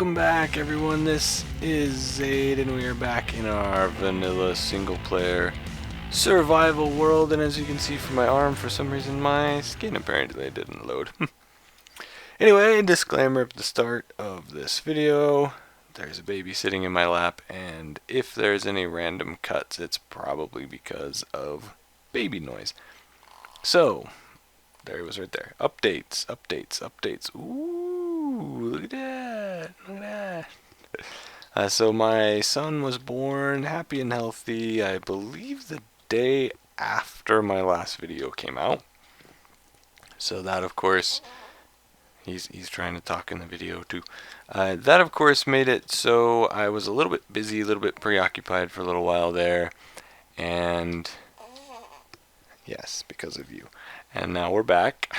Welcome back, everyone. This is Xade, and we are back in our vanilla single-player survival world. And as you can see from my arm, for some reason my skin apparently didn't load. Anyway, disclaimer at the start of this video. There's a baby sitting in my lap, and if there's any random cuts, it's probably because of baby noise. So, there he was right there. Updates, updates, updates. Ooh, look at that. Look at that. So my son was born happy and healthy, I believe the day after my last video came out. So that, of course, he's trying to talk in the video too. That, of course, made it so I was a little bit busy, a little bit preoccupied for a little while there. And yes, because of you. And now we're back.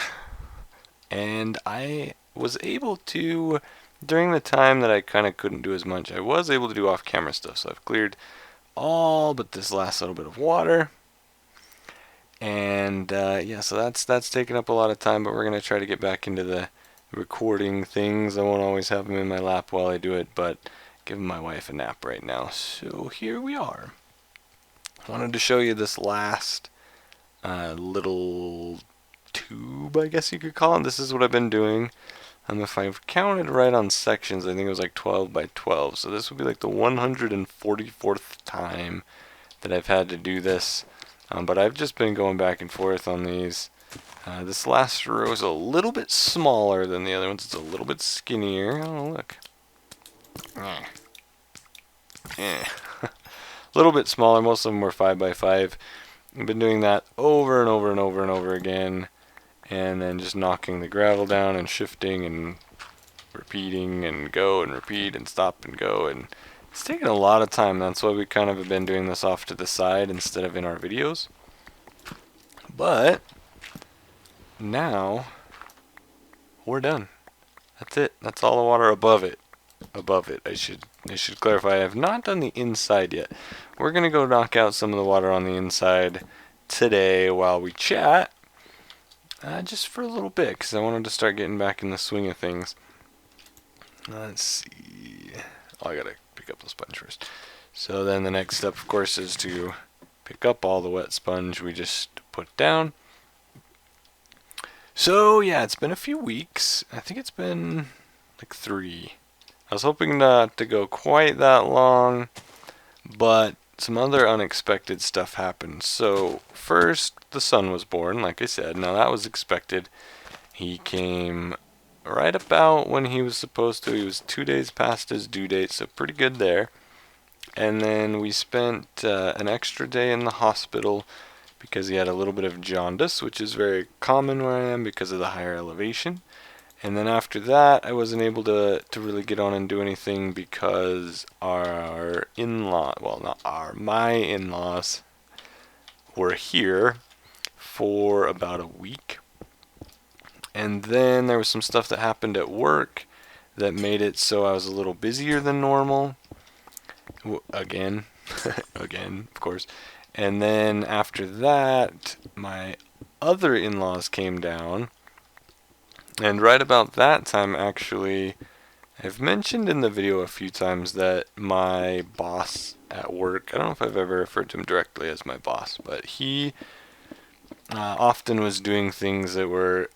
And I was able to, during the time that I kind of couldn't do as much, I was able to do off-camera stuff. So I've cleared all but this last little bit of water. And yeah, so that's taken up a lot of time, but we're going to try to get back into the recording things. I won't always have them in my lap while I do it, but giving my wife a nap right now. So here we are. I wanted to show you this last little tube, I guess you could call it. This is what I've been doing. If I've counted right on sections, I think it was like 12 by 12. So this would be like the 144th time that I've had to do this. But I've just been going back and forth on these. This last row is a little bit smaller than the other ones. It's a little bit skinnier. Oh, look. A little bit smaller. Most of them were 5 by 5. I've been doing that over and over and over and over again, and then just knocking the gravel down and shifting and repeating and go and repeat and stop and go, and it's taken a lot of time. That's why we kind of have been doing this off to the side instead of in our videos. But now we're done. That's it. That's all the water above it. I should clarify, I have not done the inside yet. We're gonna go knock out some of the water on the inside today while we chat, just for a little bit, because I wanted to start getting back in the swing of things. Let's see. Oh, I gotta pick up the sponge first. So then the next step, of course, is to pick up all the wet sponge we just put down. So yeah, it's been a few weeks. I think it's been like 3. I was hoping not to go quite that long, but some other unexpected stuff happened. So first, the son was born, like I said. Now that was expected. He came right about when he was supposed to. He was 2 days past his due date, so pretty good there. And then we spent an extra day in the hospital because he had a little bit of jaundice, which is very common where I am because of the higher elevation. And then after that, I wasn't able to really get on and do anything because our in-law, well, not our, my in-laws were here for about a week. And then there was some stuff that happened at work that made it so I was a little busier than normal. Again, again, of course. And then after that, my other in-laws came down. And right about that time, actually, I've mentioned in the video a few times that my boss at work, I don't know if I've ever referred to him directly as my boss, but he often was doing things that were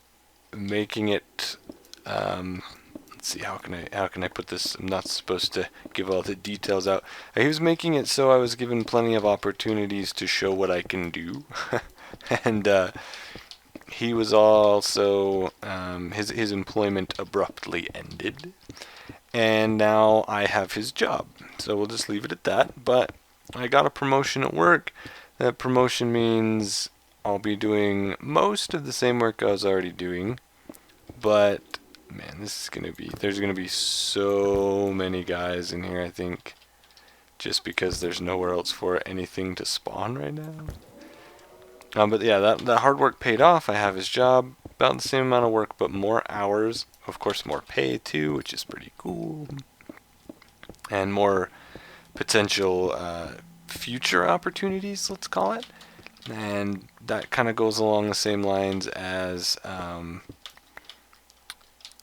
making it, let's see, how can I put this? I'm not supposed to give all the details out. He was making it so I was given plenty of opportunities to show what I can do. And he was also, his employment abruptly ended, and now I have his job. So we'll just leave it at that. But I got a promotion at work. That promotion means I'll be doing most of the same work I was already doing, but man, this is gonna be, there's gonna be so many guys in here, I think, just because there's nowhere else for anything to spawn right now. But yeah, that hard work paid off. I have his job, about the same amount of work, but more hours. Of course, more pay too, which is pretty cool. And more potential future opportunities, let's call it. And that kind of goes along the same lines as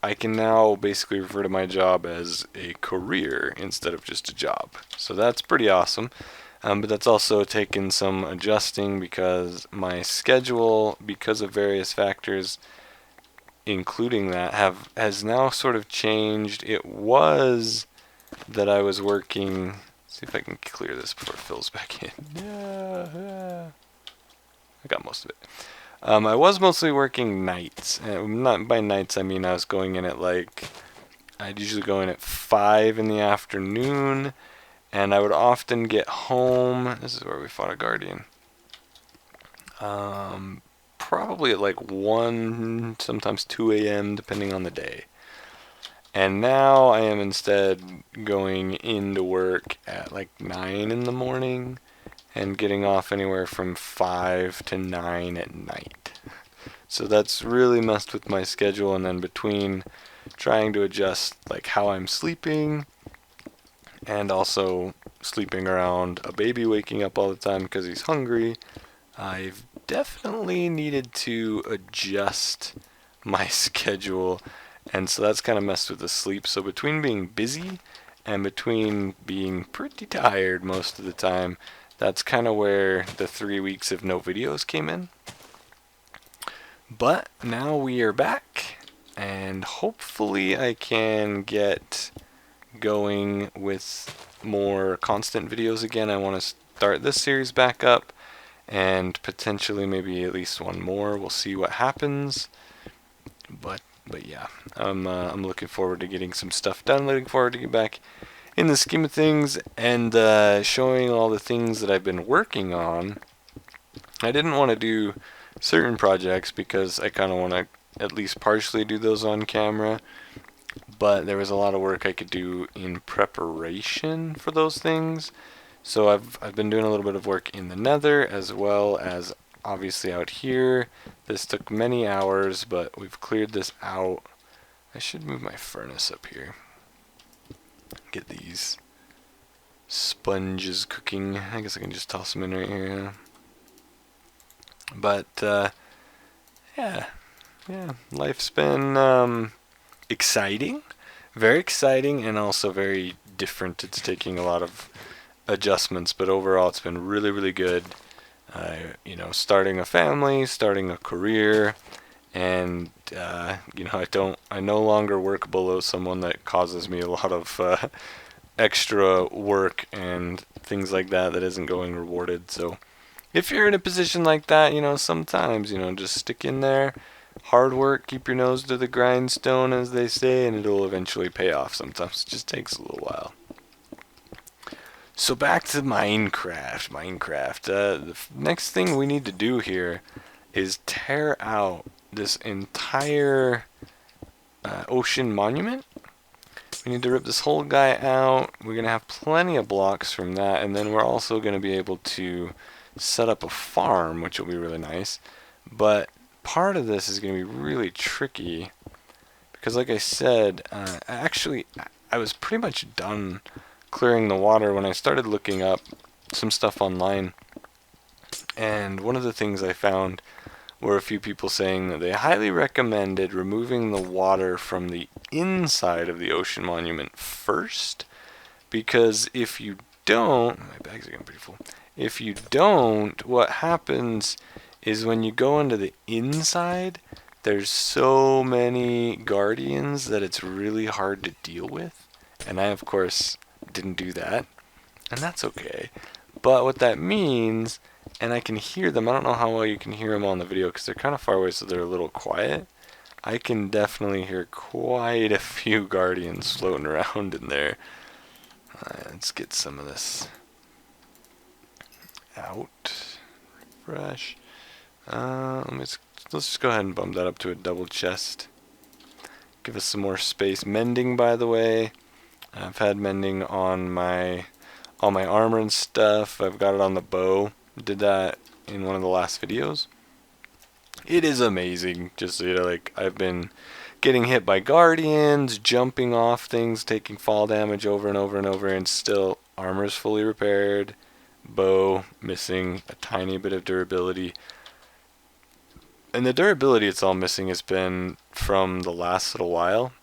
I can now basically refer to my job as a career instead of just a job. So that's pretty awesome. But that's also taken some adjusting because my schedule, because of various factors, including that, has now sort of changed. It was that I was working. See if I can clear this before it fills back in. Yeah. I got most of it. I was mostly working nights. Not by nights, I mean I was going in at I'd usually go in at 5 in the afternoon, and I would often get home. This is where we fought a guardian. Probably at like 1, sometimes 2 a.m. depending on the day. And now I am instead going into work at like 9 in the morning and getting off anywhere from 5 to 9 at night. So that's really messed with my schedule, and then between trying to adjust like how I'm sleeping and also sleeping around a baby waking up all the time because he's hungry, I've definitely needed to adjust my schedule, and so that's kind of messed with the sleep. So between being busy and between being pretty tired most of the time, that's kind of where the 3 weeks of no videos came in. But now we are back, and hopefully I can get going with more constant videos again. I want to start this series back up, and potentially maybe at least one more. We'll see what happens. But yeah, I'm looking forward to getting some stuff done. Looking forward to get back in the scheme of things and showing all the things that I've been working on. I didn't want to do certain projects because I kind of want to at least partially do those on camera, but there was a lot of work I could do in preparation for those things. So I've been doing a little bit of work in the Nether as well as obviously out here. This took many hours, but we've cleared this out. I should move my furnace up here. Get these sponges cooking. I guess I can just toss them in right here. But yeah, life's been exciting, very exciting, and also very different. It's taking a lot of adjustments, but overall it's been really, really good. Starting a family, starting a career, and I no longer work below someone that causes me a lot of extra work and things like that isn't going rewarded. So if you're in a position like that, sometimes, just stick in there, hard work, keep your nose to the grindstone, as they say, and it'll eventually pay off. Sometimes it just takes a little while. So back to Minecraft. The next thing we need to do here is tear out this entire ocean monument. We need to rip this whole guy out. We're going to have plenty of blocks from that, and then we're also going to be able to set up a farm, which will be really nice. But part of this is going to be really tricky because, like I said, I was pretty much done clearing the water when I started looking up some stuff online, and one of the things I found were a few people saying that they highly recommended removing the water from the inside of the ocean monument first, because if you don't, my bags are getting pretty full. If you don't, what happens is when you go into the inside, there's so many guardians that it's really hard to deal with, and I of course didn't do that, and that's okay. But what that means, and I can hear them, I don't know how well you can hear them on the video because they're kind of far away, so they're a little quiet. I can definitely hear quite a few guardians floating around in there. Let's get some of this out. Refresh. Let's just go ahead and bump that up to a double chest. Give us some more space. Mending, by the way. I've had mending on all my armor and stuff. I've got it on the bow. Did that in one of the last videos. It is amazing. Just I've been getting hit by guardians, jumping off things, taking fall damage over and over and over, and still armor's fully repaired. Bow missing a tiny bit of durability. And the durability it's all missing has been from the last little while.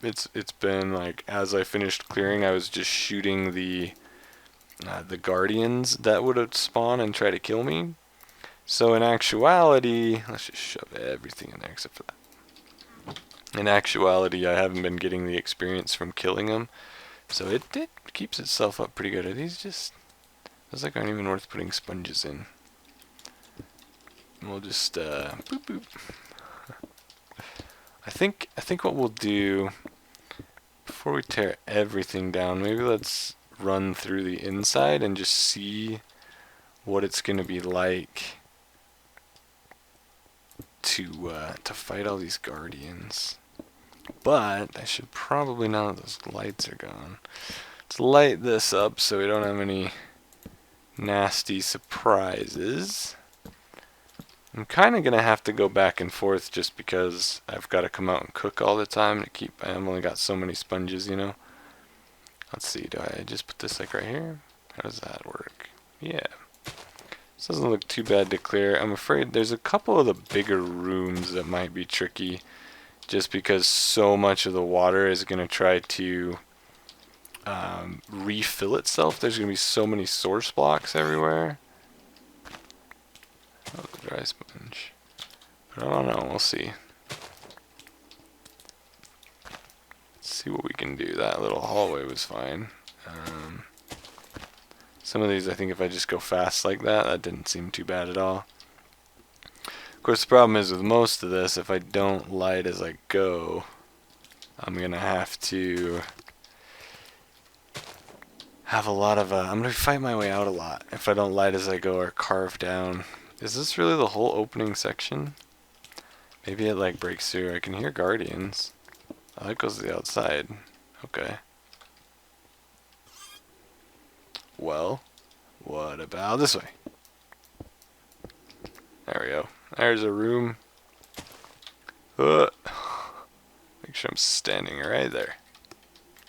It's been like, as I finished clearing, I was just shooting the guardians that would have spawned and try to kill me. So in actuality, let's just shove everything in there except for that. In actuality, I haven't been getting the experience from killing them, so it keeps itself up pretty good. Are these just, those like aren't even worth putting sponges in. We'll just boop boop. I think what we'll do before we tear everything down, maybe let's run through the inside and just see what it's gonna be like to fight all these guardians. But I should probably, now that those lights are gone, let's light this up so we don't have any nasty surprises. I'm kind of going to have to go back and forth just because I've got to come out and cook all the time to keep, I've only got so many sponges, you know. Let's see, do I just put this like right here? How does that work? Yeah. This doesn't look too bad to clear. I'm afraid there's a couple of the bigger rooms that might be tricky just because so much of the water is going to try to refill itself. There's going to be so many source blocks everywhere. Oh, the dry sponge. But I don't know, we'll see. Let's see what we can do. That little hallway was fine. Some of these, I think if I just go fast like that, that didn't seem too bad at all. Of course, the problem is with most of this, if I don't light as I go, I'm going to have to have a lot of, I'm going to fight my way out a lot if I don't light as I go or carve down. Is this really the whole opening section? Maybe it like breaks through. I can hear guardians. Oh, that goes to the outside. Okay. Well, what about this way? There we go. There's a room. Make sure I'm standing right there.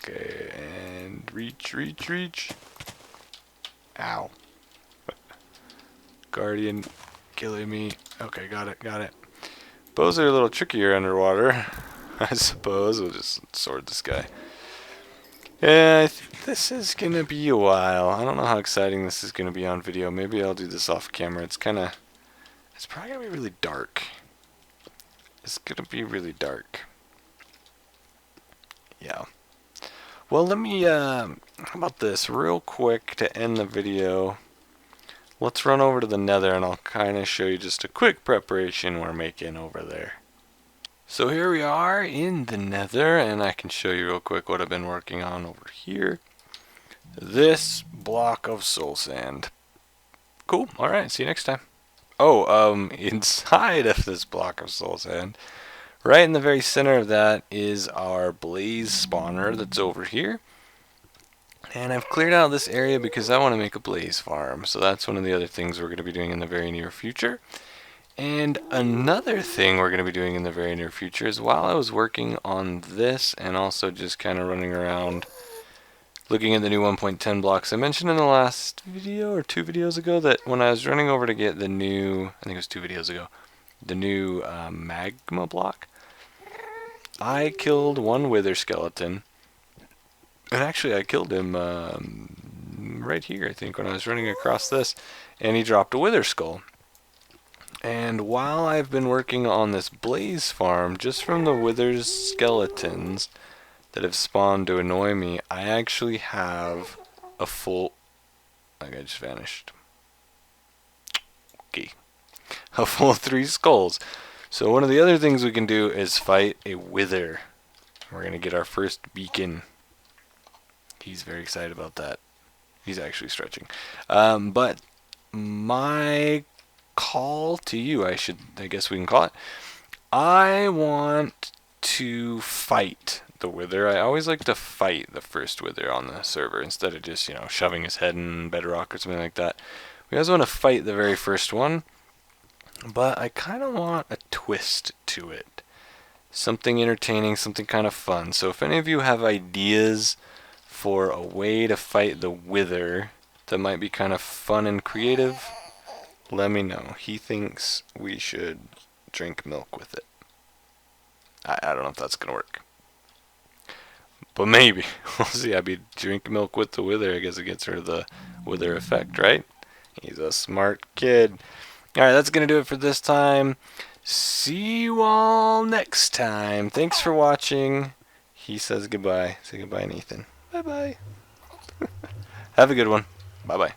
Okay, and reach, reach, reach. Ow. Guardian killing me. Okay, got it, got it. Bows are a little trickier underwater, I suppose. We'll just sword this guy. Yeah, I think this is gonna be a while. I don't know how exciting this is gonna be on video. Maybe I'll do this off camera. It's probably gonna be really dark. It's gonna be really dark. Yeah. Well, let me, how about this? Real quick to end the video. Let's run over to the Nether and I'll kind of show you just a quick preparation we're making over there. So here we are in the Nether, and I can show you real quick what I've been working on over here. This block of soul sand. Cool. Alright, see you next time. Oh, inside of this block of soul sand, right in the very center of that is our blaze spawner that's over here. And I've cleared out this area because I want to make a blaze farm. So that's one of the other things we're going to be doing in the very near future. And another thing we're going to be doing in the very near future is while I was working on this and also just kind of running around looking at the new 1.10 blocks, I mentioned in the last video or 2 videos ago that when I was running over to get the new, I think it was 2 videos ago, the new magma block, I killed one wither skeleton. And actually I killed him right here, I think, when I was running across this, and he dropped a wither skull. And while I've been working on this blaze farm, just from the wither skeletons that have spawned to annoy me, I actually have a full, that guy just vanished. Okay. A full 3 skulls. So one of the other things we can do is fight a wither. We're going to get our first beacon. He's very excited about that. He's actually stretching. But my call to you, I guess we can call it. I want to fight the wither. I always like to fight the first wither on the server instead of just, shoving his head in bedrock or something like that. We always want to fight the very first one, but I kind of want a twist to it. Something entertaining, something kind of fun. So if any of you have ideas for a way to fight the wither that might be kind of fun and creative, let me know. He thinks we should drink milk with it. I don't know if that's gonna work, but maybe. We'll see. I'd be drinking milk with the wither. I guess it gets rid of the wither effect, right? He's a smart kid. Alright, that's going to do it for this time. See you all next time. Thanks for watching. He says goodbye. Say goodbye, Nathan. Bye-bye. Have a good one. Bye-bye.